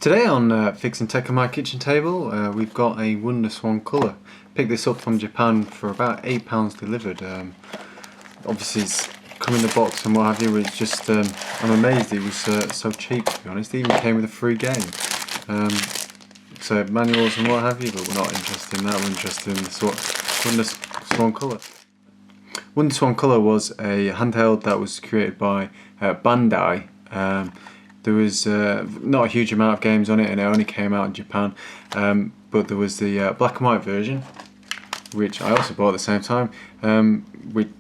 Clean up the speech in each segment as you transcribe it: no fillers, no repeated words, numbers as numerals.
Today on Fixing Tech on My Kitchen Table, we've got a WonderSwan Color. Picked this up from Japan for about £8 delivered. Obviously it's come in the box and what have you, it's just, I'm amazed it was so cheap, to be honest. It even came with a free game. So manuals and what have you, but we're not interested in that, we're interested in the WonderSwan Color. WonderSwan Color was a handheld that was created by Bandai. There was not a huge amount of games on it, and it only came out in Japan. But there was the black and white version, which I also bought at the same time.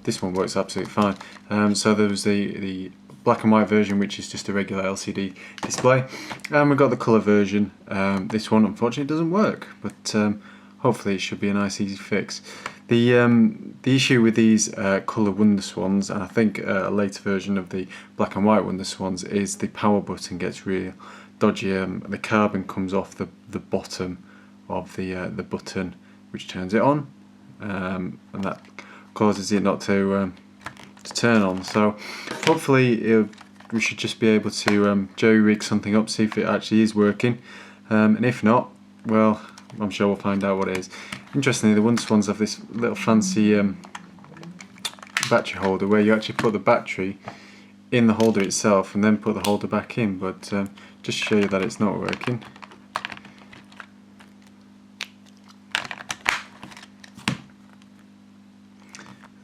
This one works absolutely fine. So there was the black and white version, which is just a regular LCD display, and we got the colour version. This one unfortunately doesn't work, but hopefully it should be a nice easy fix. The issue with these colour WonderSwans, and I think a later version of the black and white WonderSwans, is the power button gets real dodgy. The carbon comes off the bottom of the button, which turns it on, and that causes it not to turn on. So hopefully we should just be able to jerry-rig something up, see if it actually is working, and if not, well, I'm sure we'll find out what it is. Interestingly, the WonderSwans have this little fancy battery holder where you actually put the battery in the holder itself and then put the holder back in, but just to show you that it's not working.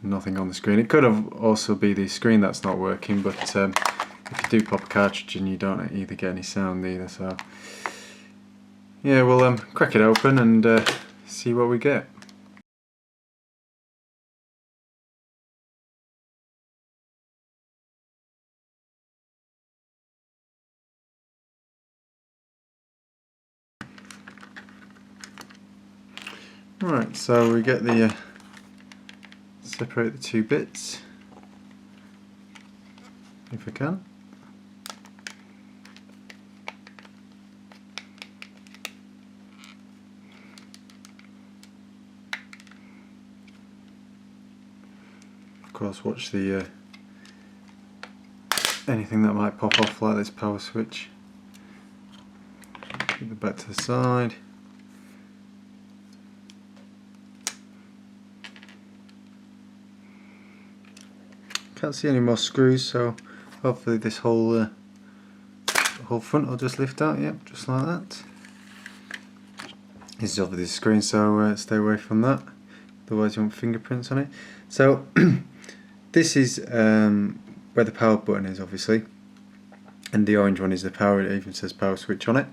Nothing on the screen. It could have also be the screen that's not working, but if you do pop a cartridge in, you don't either get any sound either. So yeah, we'll crack it open and see what we get. Right, so we get the separate the two bits, if we can. Of course, watch the anything that might pop off, like this power switch. Keep it back to the side. Can't see any more screws, so hopefully this whole front will just lift out. Yep, just like that. This is obviously the screen, so stay away from that, otherwise you want fingerprints on it. So this is where the power button is, obviously, and the orange one is the power. It even says power switch on it.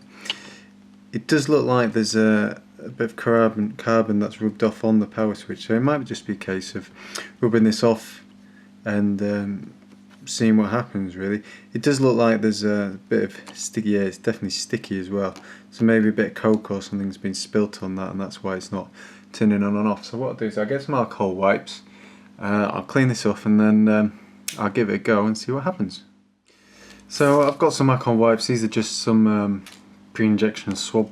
It does look like there's a bit of carbon that's rubbed off on the power switch, so it might just be a case of rubbing this off and seeing what happens. Really, it does look like there's a bit of sticky air. It's definitely sticky as well, so maybe a bit of coke or something's been spilt on that, and that's why it's not turning on and off. So what I'll do is I'll get some alcohol wipes, I'll clean this off, and then I'll give it a go and see what happens. So I've got some alcohol wipes. These are just some pre-injection swab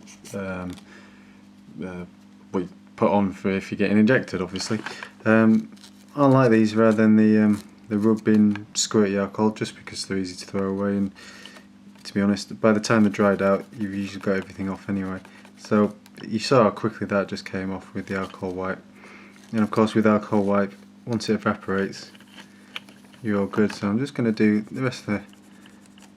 we put on for if you're getting injected, obviously. I like these rather than the rub-in squirty alcohol, just because they're easy to throw away, and to be honest, by the time they're dried out, you've usually got everything off anyway. So you saw how quickly that just came off with the alcohol wipe. And of course, with alcohol wipe, once it evaporates, you're all good. So I'm just going to do the rest of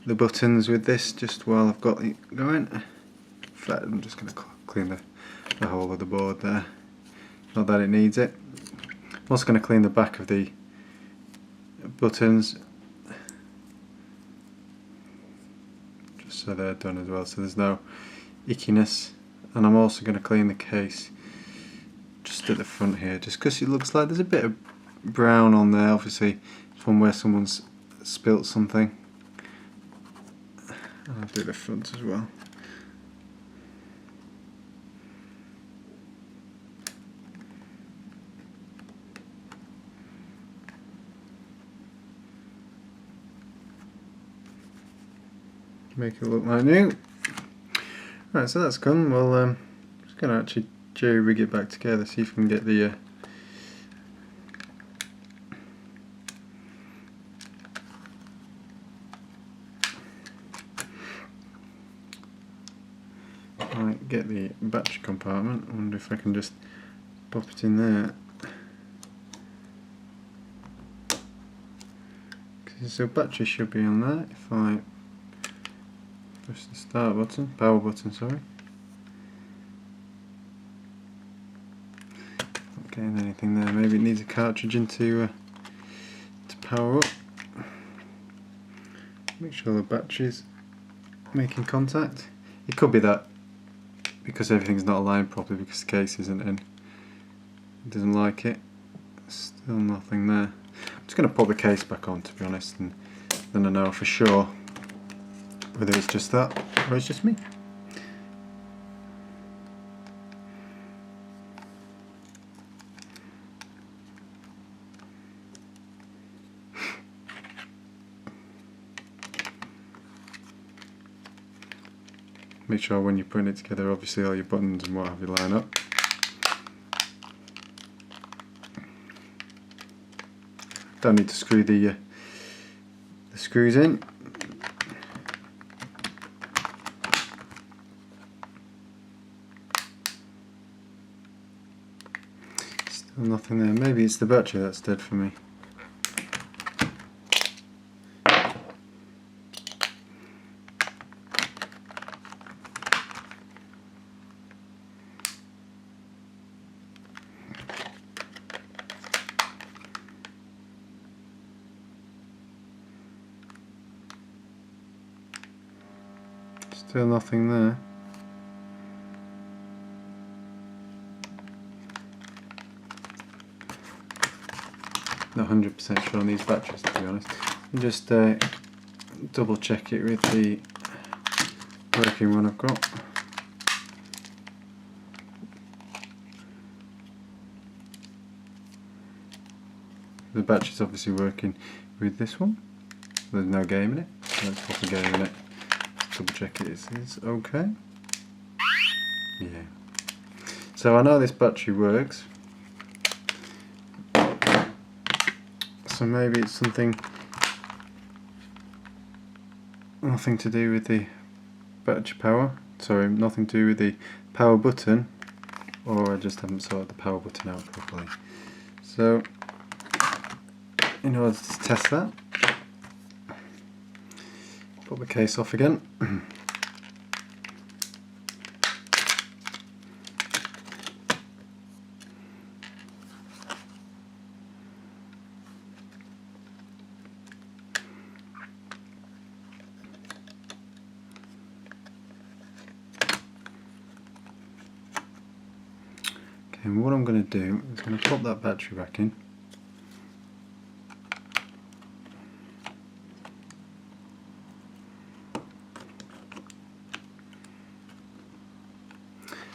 the buttons with this just while I've got it going. In fact, I'm just going to clean the whole of the board there. Not that it needs it. I'm also going to clean the back of the buttons, just so they're done as well, so there's no ickiness. And I'm also going to clean the case just at the front here, just because it looks like there's a bit of brown on there. Obviously it's from where someone's spilt something. And I'll do the front as well. Make it look like new. Right, so that's gone. Well, I'm just going to actually jerry-rig it back together, see if we can get the I get the battery compartment, I wonder if I can just pop it in there. So battery should be on there if I push the start button, power button, sorry. Not getting anything there. Maybe it needs a cartridge into to power up. Make sure the battery's making contact. It could be that because everything's not aligned properly because the case isn't in. It doesn't like it. Still nothing there. I'm just going to put the case back on, to be honest, and then I know for sure whether it's just that or it's just me. Make sure when you're putting it together, obviously all your buttons and what have you line up. Don't need to screw the screws in. Still nothing there. Maybe it's the battery that's dead for me. Still nothing there. Not 100% sure on these batteries, to be honest. And just double check it with the working one I've got. The battery's obviously working with this one. There's no game in it. Let's pop a game in it. Double check it is okay. Yeah. So I know this battery works. So maybe it's nothing to do with the battery power. Sorry, nothing to do with the power button, or I just haven't sorted the power button out properly. So in order to test that, put the case off again. Okay, and what I'm going to do is I'm going to pop that battery back in.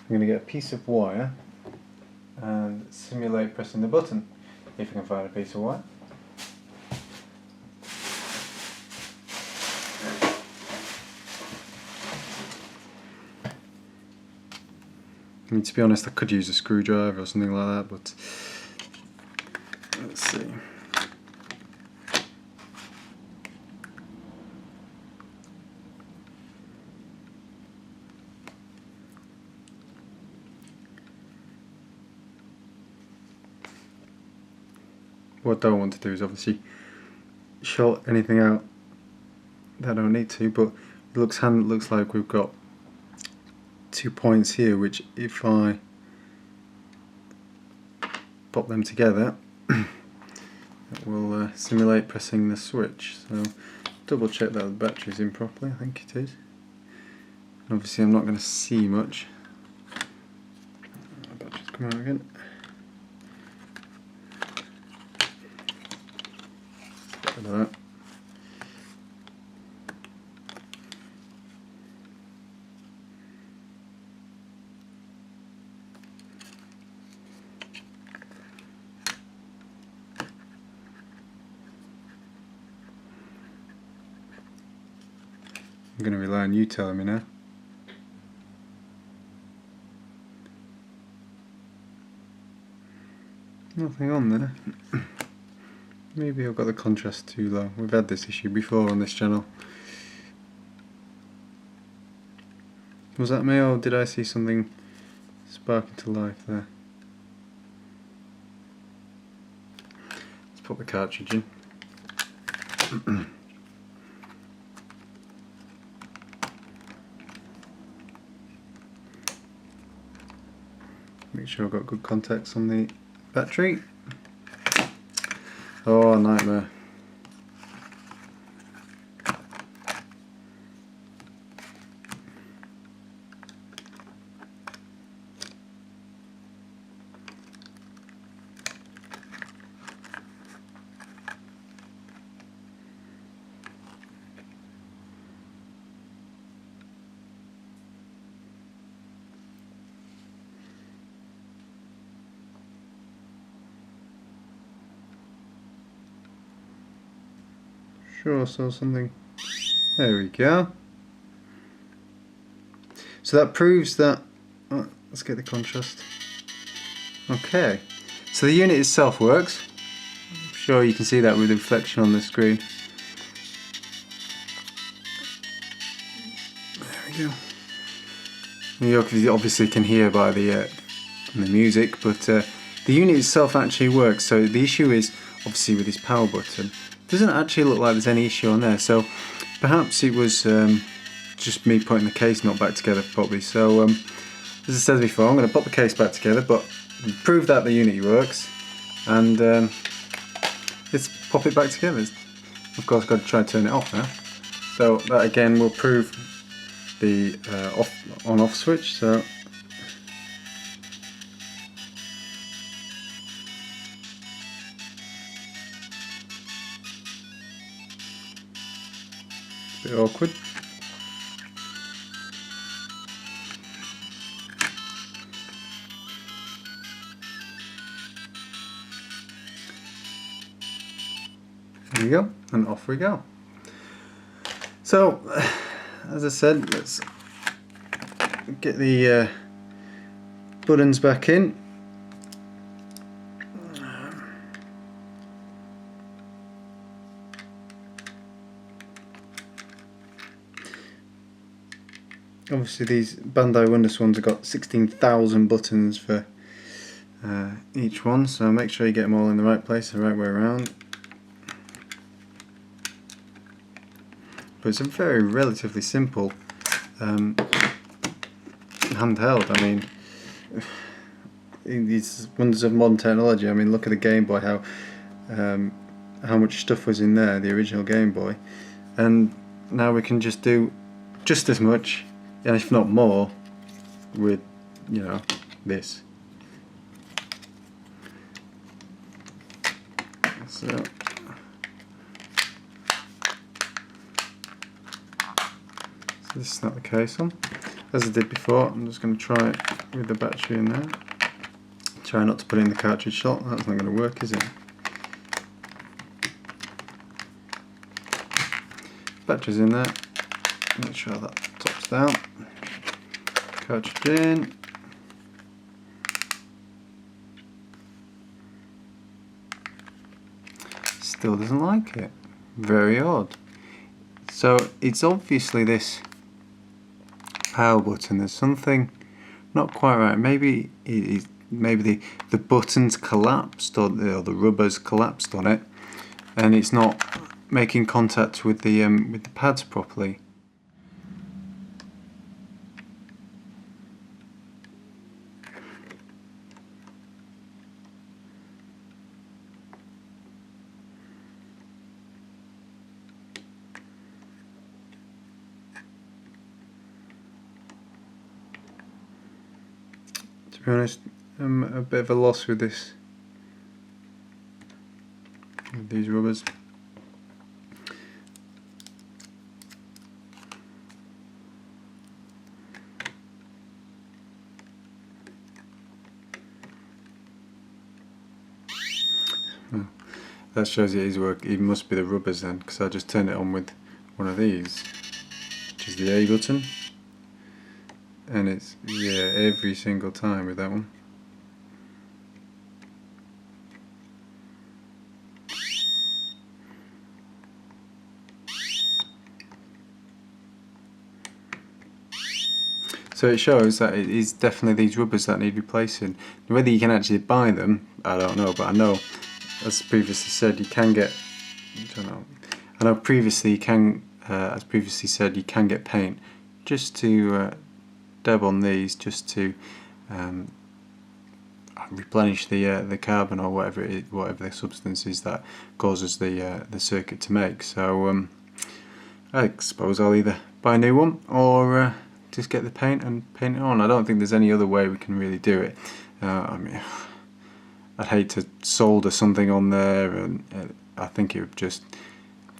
I'm going to get a piece of wire and simulate pressing the button, if I can find a piece of wire. I mean, to be honest, I could use a screwdriver or something like that, but let's see. What I don't want to do is obviously short anything out that I don't need to, but it looks like we've got 2 points here, which if I pop them together it will simulate pressing the switch. So double check that the battery's in properly. I think it is. And obviously I'm not going to see much. The battery's come out again. Look at that. I'm going to rely on you telling me now. Nothing on there. Maybe I've got the contrast too low. We've had this issue before on this channel. Was that me, or did I see something spark into life there? Let's put the cartridge in. Make sure I've got good contacts on the battery. Oh, nightmare. Sure, saw something. There we go. So that proves that. Oh, let's get the contrast. Okay, so the unit itself works. I'm sure you can see that with the reflection on the screen. There we go. You obviously can hear by the music, but the unit itself actually works. So the issue is obviously with this power button. Doesn't actually look like there's any issue on there, so perhaps it was just me putting the case not back together properly. So as I said before, I'm going to put the case back together, but prove that the unit works, and let's pop it back together. Of course, I've got to try and turn it off now. So that again will prove the on-off switch. So a bit awkward. There we go, and off we go. So, as I said, let's get the buttons back in. Obviously these Bandai WonderSwans have got 16,000 buttons for each one, so make sure you get them all in the right place, the right way around. But it's a very relatively simple handheld. I mean, these wonders of modern technology. I mean, look at the Game Boy, how much stuff was in there, the original Game Boy, and now we can just do just as much, and if not more, with, you know, this. So this is not the case on. As I did before, I'm just going to try it with the battery in there. Try not to put it in the cartridge slot, that's not going to work, is it? Battery's in there. Make sure that tops down. Cartridge in. Still doesn't like it. Very odd. So it's obviously this power button. There's something not quite right. Maybe maybe the buttons collapsed, or the rubbers collapsed on it, and it's not making contact with the pads properly. To be honest, I'm a bit of a loss with this, with these rubbers. Well, that shows you his work. It must be the rubbers then, because I just turned it on with one of these, which is the A button. And it's, yeah, every single time with that one. So it shows that it is definitely these rubbers that need replacing. Whether you can actually buy them, I don't know, but I know, as previously said, you can get, I don't know, I know previously you can, as previously said, you can get paint just to dab on these, just to replenish the carbon or whatever it is, whatever the substance is that causes the circuit to make. So I suppose I'll either buy a new one or just get the paint and paint it on. I don't think there's any other way we can really do it. I mean, I'd hate to solder something on there, and I think it would just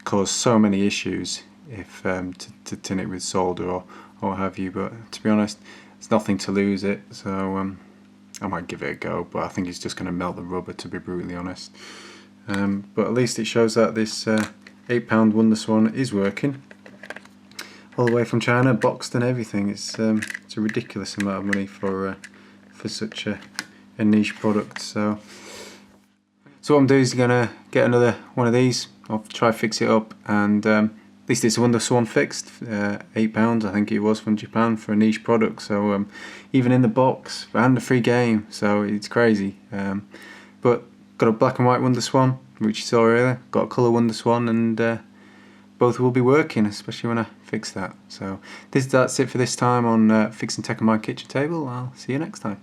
cause so many issues if to tin it with solder or what have you. But to be honest, there's nothing to lose it, so I might give it a go. But I think it's just going to melt the rubber, to be brutally honest. But at least it shows that this £8 WonderSwan is working. All the way from China, boxed and everything. It's a ridiculous amount of money for such a niche product. So what I'm doing is gonna get another one of these. I'll try fix it up, and at least it's a WonderSwan fixed. £8 I think it was from Japan for a niche product. So even in the box and a free game. So it's crazy. But got a black and white WonderSwan, which you saw earlier. Got a colour WonderSwan, and both will be working, especially when I fix that. So that's it for this time on Fixing Tech on My Kitchen Table. I'll see you next time.